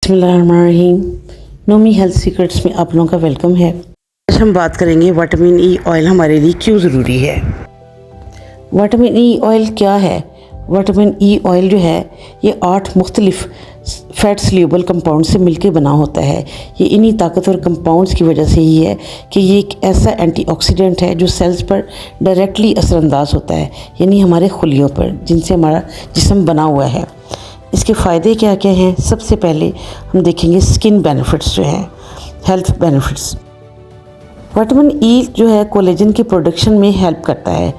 बिस्मिल्लाहिर्रहमानिर्रहीम। Nomi health secrets में आप लोगों का वेलकम है। आज हम बात करेंगे विटामिन ई ऑयल हमारे लिए क्यों ज़रूरी है। विटामिन ई ऑयल क्या है? विटामिन ई ऑयल जो है ये 8 मुख्तलिफ फैट सल्यूबल कंपाउंड से मिलकर बना होता है। ये इन्हीं ताकतवर कंपाउंड्स की वजह से ही है कि ये एक ऐसा एंटीऑक्सीडेंट है जो सेल्स पर डायरेक्टली असरअंदाज होता है, यानी हमारे खुलियों पर जिनसे हमारा जिस्म बना हुआ है। इसके फ़ायदे क्या क्या हैं? सबसे पहले हम देखेंगे स्किन बेनिफिट्स जो हैं, हेल्थ बेनिफिट्स। विटामिन ई जो है कोलेजन की प्रोडक्शन में हेल्प करता है।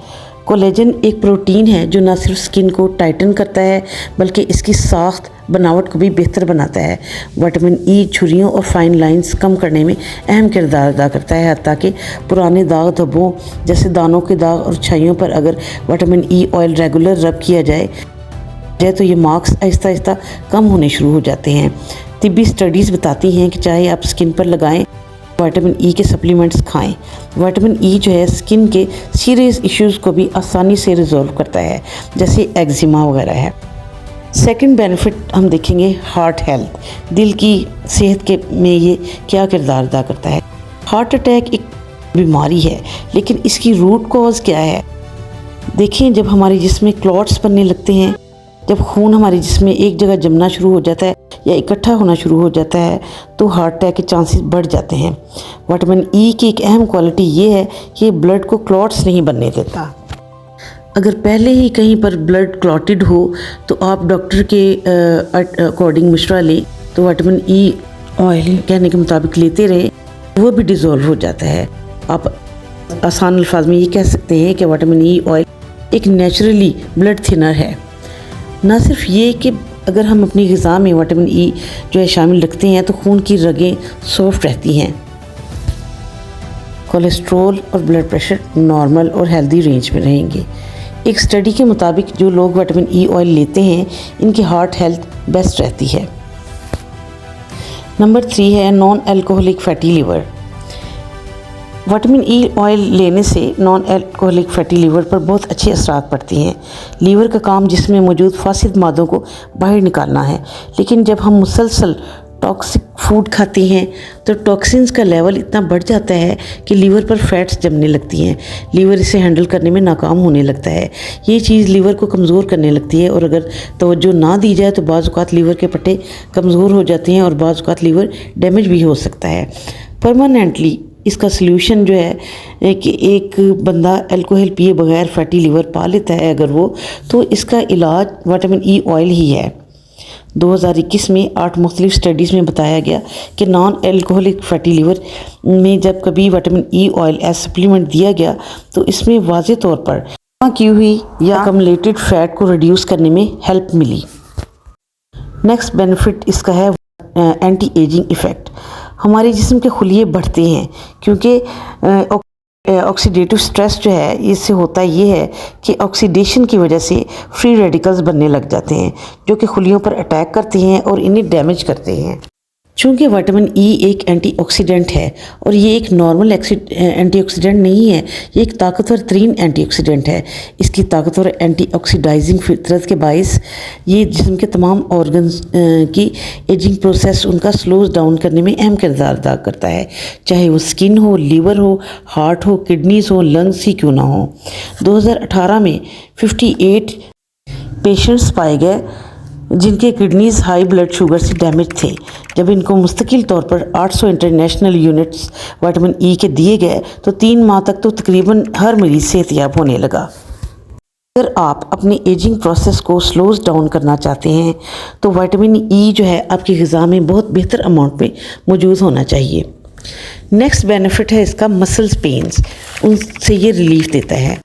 कोलेजन एक प्रोटीन है जो न सिर्फ स्किन को टाइटन करता है बल्कि इसकी साख्त बनावट को भी बेहतर बनाता है। विटामिन ई झुर्रियों और फाइन लाइंस कम करने में अहम किरदार अदा करता है। हत्ता कि पुराने दाग धब्बों जैसे दानों के दाग और छाइयों पर अगर विटामिन ई ऑयल रेगुलर रब किया जाए तो ये मार्क्स आहिस्ता आहिस्ता कम होने शुरू हो जाते हैं। तिब्बी स्टडीज़ बताती हैं कि चाहे आप स्किन पर लगाएं, विटामिन ई के सप्लीमेंट्स खाएं। विटामिन ई जो है स्किन के सीरियस इश्यूज़ को भी आसानी से रिजॉल्व करता है, जैसे एक्जिमा वगैरह है। सेकंड बेनिफिट हम देखेंगे हार्ट हेल्थ, दिल की सेहत के में ये क्या किरदार अदा करता है। हार्ट अटैक एक बीमारी है, लेकिन इसकी रूट कॉज क्या है? देखिए, जब हमारे जिस्म में क्लॉट्स बनने लगते हैं, जब खून हमारे जिस्म में एक जगह जमना शुरू हो जाता है या इकट्ठा होना शुरू हो जाता है तो हार्ट अटैक के चांसेस बढ़ जाते हैं। विटामिन ई की एक अहम क्वालिटी ये है कि ब्लड को क्लॉट्स नहीं बनने देता। अगर पहले ही कहीं पर ब्लड क्लॉटेड हो तो आप डॉक्टर के अकॉर्डिंग मशवरा लें, तो विटामिन ई ऑयल कहने के मुताबिक लेते रहे, वो भी डिज़ोल्व हो जाता है। आप आसान अल्फाज में ये कह सकते हैं कि विटामिन ई ऑयल एक नेचुरली ब्लड थिनर है। ना सिर्फ ये कि अगर हम अपनी ग़िज़ा में विटामिन ई जो है शामिल रखते हैं तो खून की रगें सॉफ्ट रहती हैं, कोलेस्ट्रॉल और ब्लड प्रेशर नॉर्मल और हेल्दी रेंज में रहेंगे। एक स्टडी के मुताबिक जो लोग विटामिन ई ऑयल लेते हैं इनकी हार्ट हेल्थ बेस्ट रहती है। नंबर 3 है non alcoholic fatty liver. Vitamin E oil लेने से नॉन अल्कोहलिक फैटी लीवर पर बहुत अच्छे असरात पड़ते हैं। लीवर का काम जिसमें मौजूद फासिद मादों को बाहर निकालना है, लेकिन जब हम मुसलसल टॉक्सिक फूड खाते हैं तो टॉक्सिन्स का लेवल इतना बढ़ जाता है कि लीवर पर फैट्स जमने लगती हैं। लीवर इसे हैंडल करने में नाकाम होने लगता है। ये चीज़ लीवर को कमज़ोर करने लगती है और अगर तवज्जो ना दी जाए तो बाज़ औक़ात लीवर के पट्टे कमज़ोर हो जाते हैं और बाज़ औक़ात लीवर डैमेज भी हो सकता है। परमानेंटली इसका सल्यूशन जो है कि एक बंदा अल्कोहल पिए बगैर फैटी लीवर पा लेता है अगर वो, तो इसका इलाज विटामिन ई ऑयल ही है। 2021 में 8 मुख्तलिफ स्टडीज़ में बताया गया कि नॉन अल्कोहलिक फैटी लीवर में जब कभी vitamin E oil as supplement दिया गया तो इसमें वाज़े तौर पर की हुई या अकमलेटेड फ़ैट को रिड्यूस करने में हेल्प मिली। नेक्स्ट बेनिफिट इसका है एंटी एजिंग इफ़ेक्ट। हमारे जिस्म के खुलिये बढ़ते हैं क्योंकि ऑक्सीडेटिव स्ट्रेस जो है इससे होता ये है कि ऑक्सीडेशन की वजह से फ्री रेडिकल्स बनने लग जाते हैं जो कि खुलियों पर अटैक करते हैं और इन्हें डैमेज करते हैं। चूँकि विटामिन ई एक एंटीऑक्सीडेंट है और ये एक नॉर्मल एंटीऑक्सीडेंट नहीं है, ये एक ताकतवर तरीन एंटीऑक्सीडेंट है। इसकी ताकतवर एंटीऑक्सीडाइजिंग फितरत के बायस ये जिस्म के तमाम ऑर्गन्स की एजिंग प्रोसेस उनका स्लोज डाउन करने में अहम किरदार अदा करता है, चाहे वो स्किन हो, लीवर हो, हार्ट हो, किडनीज़ हो, लंग्स ही क्यों ना हो। 2018 में 58 पेशेंट्स पाए गए जिनके किडनीज़ हाई ब्लड शुगर से डैमेज थे। जब इनको मुस्तकिल तौर पर 800 इंटरनेशनल यूनिट्स विटामिन ई के दिए गए तो 3 माह तक तो तकरीबन हर मरीज़ सेहतयाब होने लगा। अगर आप अपनी एजिंग प्रोसेस को स्लोज डाउन करना चाहते हैं तो विटामिन ई जो है आपकी ग़िज़ा में बहुत बेहतर अमाउंट में मौजूद होना चाहिए। नेक्स्ट बेनिफिट है इसका मसल्स पेन्स, उनसे ये रिलीफ देता है।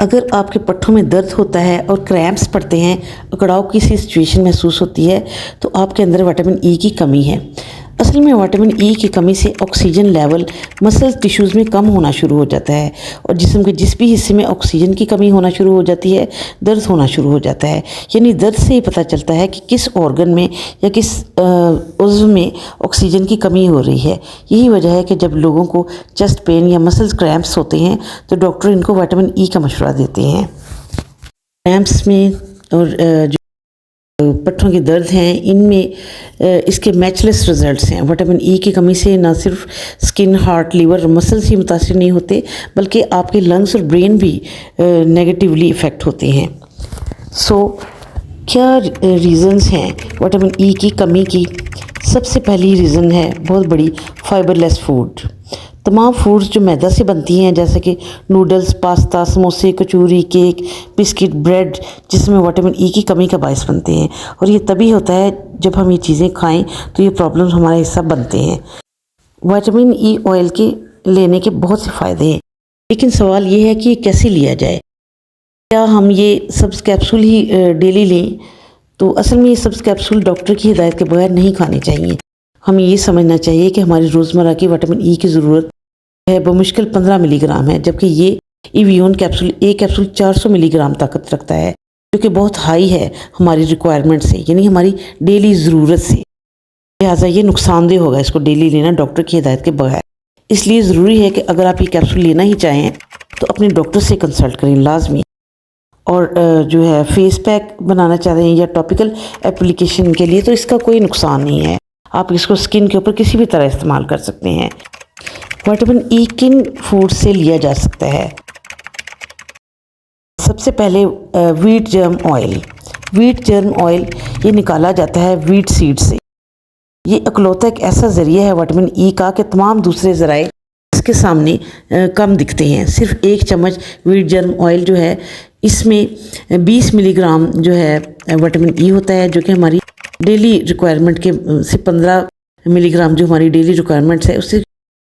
अगर आपके पट्ठों में दर्द होता है और क्रैम्प्स पड़ते हैं, अकड़ाव की सी सिचुएशन महसूस होती है तो आपके अंदर विटामिन ई की कमी है। असल में विटामिन ई की कमी से ऑक्सीजन लेवल मसल टिश्यूज़ में कम होना शुरू हो जाता है और जिस्म के जिस भी हिस्से में ऑक्सीजन की कमी होना शुरू हो जाती है दर्द होना शुरू हो जाता है। यानी दर्द से ही पता चलता है कि किस ऑर्गन में या किस उज़्व में ऑक्सीजन की कमी हो रही है। यही वजह है कि जब लोगों को चेस्ट पेन या मसल्स क्रैम्प्स होते हैं तो डॉक्टर इनको विटामिन ई का मशवरा देते हैं। क्रैम्प्स में और पट्टों के दर्द हैं, इनमें इसके मैचलेस रिजल्ट्स हैं। विटामिन ई की कमी से ना सिर्फ स्किन, हार्ट, लीवर और मसल्स ही मुतासिर नहीं होते, बल्कि आपके लंग्स और ब्रेन भी नेगेटिवली इफ़ेक्ट होते हैं। क्या रीज़न्स हैं विटामिन ई की कमी की? सबसे पहली रीज़न है बहुत बड़ी, फाइबरलेस फूड। तमाम फूड्स जो मैदा से बनती हैं, जैसे कि नूडल्स, पास्ता, समोसे, कचौरी, केक, बिस्किट, ब्रेड, जिसमें विटामिन ई की कमी का बायस बनते हैं। और ये तभी होता है जब हम ये चीज़ें खाएं तो ये प्रॉब्लम्स हमारा हिस्सा बनते हैं। विटामिन ई ऑयल के लेने के बहुत से फ़ायदे हैं, लेकिन सवाल ये है कि ये कैसे लिया जाए। क्या हम ये सब्ज़ कैप्सूल ही डेली लें? तो असल में ये सब्ज़ कैप्सूल डॉक्टर की हिदायत के बगैर नहीं खाने चाहिए। हमें ये समझना चाहिए कि हमारी रोज़मर्रा की विटामिन ई की ज़रूरत है बमुश्किल 15 मिलीग्राम है, जबकि ये इवियोन कैप्सूल, एक कैप्सूल 400 मिलीग्राम ताकत रखता है, जो कि बहुत हाई है हमारी रिक्वायरमेंट से, यानी हमारी डेली ज़रूरत से। लिहाजा ये नुकसानदेह होगा इसको डेली लेना डॉक्टर की हिदायत के बगैर। इसलिए ज़रूरी है कि अगर आप ये कैप्सूल लेना ही चाहें तो अपने डॉक्टर से कंसल्ट करें लाजमी। और जो है फेस पैक बनाना चाह रहे हैं या टॉपिकल एप्लीकेशन के लिए, तो इसका कोई नुकसान नहीं है। आप इसको स्किन के ऊपर किसी भी तरह इस्तेमाल कर सकते हैं। विटामिन ई किन फूड से लिया जा सकता है? सबसे पहले wheat germ oil. Wheat germ oil ये निकाला जाता है व्हीट सीड से। ये इकलौता एक ऐसा ज़रिया है विटामिन ई का कि तमाम दूसरे ज़राए इसके सामने कम दिखते हैं। सिर्फ एक चम्मच व्हीट जर्म ऑयल जो है, इसमें 20 मिलीग्राम जो है विटामिन ई होता है, जो कि हमारी डेली रिक्वायरमेंट के से 15 मिलीग्राम जो हमारी डेली रिक्वायरमेंट्स है उससे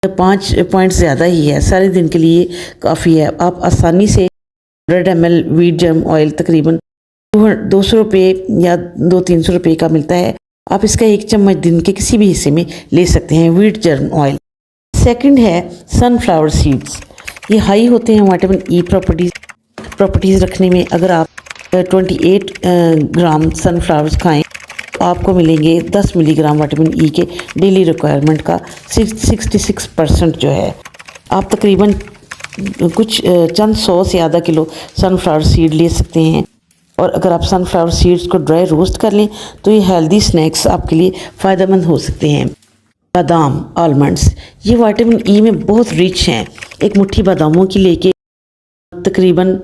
5 पॉइंट ज़्यादा ही है। सारे दिन के लिए काफ़ी है। आप आसानी से 100 ml व्हीट जर्म ऑयल तकरीबन 200 रुपये या 200-300 रुपये का मिलता है। आप इसका एक चम्मच दिन के किसी भी हिस्से में ले सकते हैं, व्हीट जर्म ऑयल। सेकंड है सनफ्लावर सीड्स। ये हाई होते हैं विटामिन ई प्रॉपर्टीज़ रखने में। अगर आप 28 ग्राम सनफ्लावर्स खाएं तो आपको मिलेंगे 10 मिलीग्राम विटामिन ई के डेली रिक्वायरमेंट का 66% जो है। आप तकरीबन कुछ चंद 100 से आधा किलो सनफ्लावर सीड ले सकते हैं। और अगर आप सनफ्लावर सीड्स को ड्राई रोस्ट कर लें तो ये हेल्दी स्नैक्स आपके लिए फ़ायदेमंद हो सकते हैं। बादाम, आलमंड्स, ये विटामिन ई में बहुत रिच हैं। एक मुट्ठी बादामों की लेके तकरीबन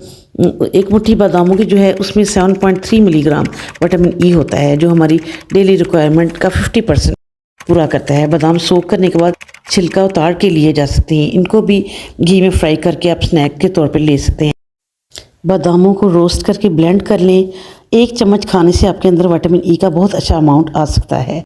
एक मुट्ठी बादामों की जो है उसमें 7.3 मिलीग्राम विटामिन ई होता है, जो हमारी डेली रिक्वायरमेंट का 50% पूरा करता है। बादाम सोक करने के बाद छिलका उतार के लिए जा सकते हैं। इनको भी घी में फ्राई करके आप स्नैक के तौर पे ले सकते हैं। बादामों को रोस्ट करके ब्लेंड कर लें। 1 चम्मच खाने से आपके अंदर विटामिन ई का बहुत अच्छा अमाउंट आ सकता है।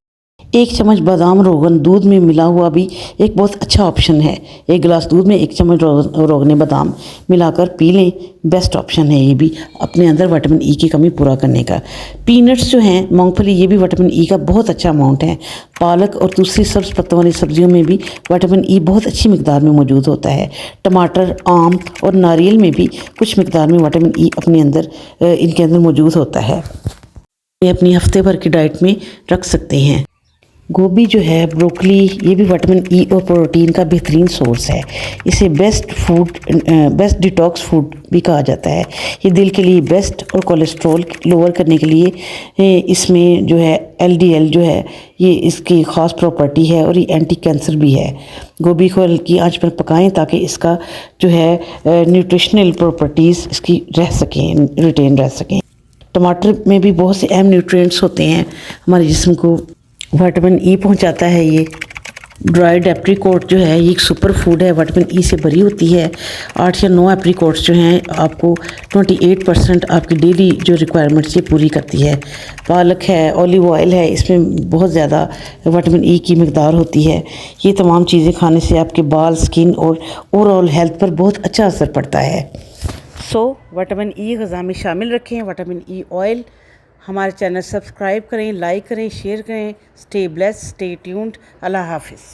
1 चम्मच बादाम रोगन दूध में मिला हुआ भी एक बहुत अच्छा ऑप्शन है। 1 गिलास दूध में 1 चम्मच रोगन बादाम मिलाकर पी लें, बेस्ट ऑप्शन है ये भी अपने अंदर विटामिन ई की कमी पूरा करने का। पीनट्स जो हैं, मूंगफली, ये भी विटामिन ई का बहुत अच्छा अमाउंट है। पालक और दूसरी सब्ज़ पत्तों वाली सब्जियों में भी विटामिन ई बहुत अच्छी मिकदार में मौजूद होता है। टमाटर, आम और नारियल में भी कुछ मिकदार में विटामिन ई अपने अंदर इनके अंदर मौजूद होता है। ये अपनी हफ्ते भर की डाइट में रख सकते हैं। गोभी जो है, ब्रोकली, ये भी विटामिन ई और प्रोटीन का बेहतरीन सोर्स है। इसे बेस्ट डिटॉक्स फूड भी कहा जाता है। ये दिल के लिए बेस्ट और कोलेस्ट्रॉल लोअर करने के लिए इसमें जो है LDL जो है ये इसकी ख़ास प्रॉपर्टी है और ये एंटी कैंसर भी है। गोभी को हल्की आंच पर पकाएं ताकि इसका जो है न्यूट्रिशनल प्रॉपर्टीज़ इसकी रिटेन रह सकें। टमाटर में भी बहुत से अहम न्यूट्रिएंट्स होते हैं, हमारे जिस्म को विटामिन ई पहुंचाता है। ये ड्राइड एप्रीकोट जो है ये एक सुपर फूड है, विटामिन ई से भरी होती है। 8 या 9 एप्रीकोट्स जो हैं आपको 28% आपकी डेली जो रिक्वायरमेंट्स ये पूरी करती है। पालक है, ऑलिव ऑयल है, इसमें बहुत ज़्यादा विटामिन ई की मिकदार होती है। ये तमाम चीज़ें खाने से आपके बाल, स्किन और ओवरऑल हेल्थ पर बहुत अच्छा असर पड़ता है। विटामिन ई ग़िज़ा में शामिल रखें। Vitamin E oil. हमारे चैनल सब्सक्राइब करें, लाइक करें, शेयर करें। Stay blessed, stay tuned. अल्लाह हाफिज़।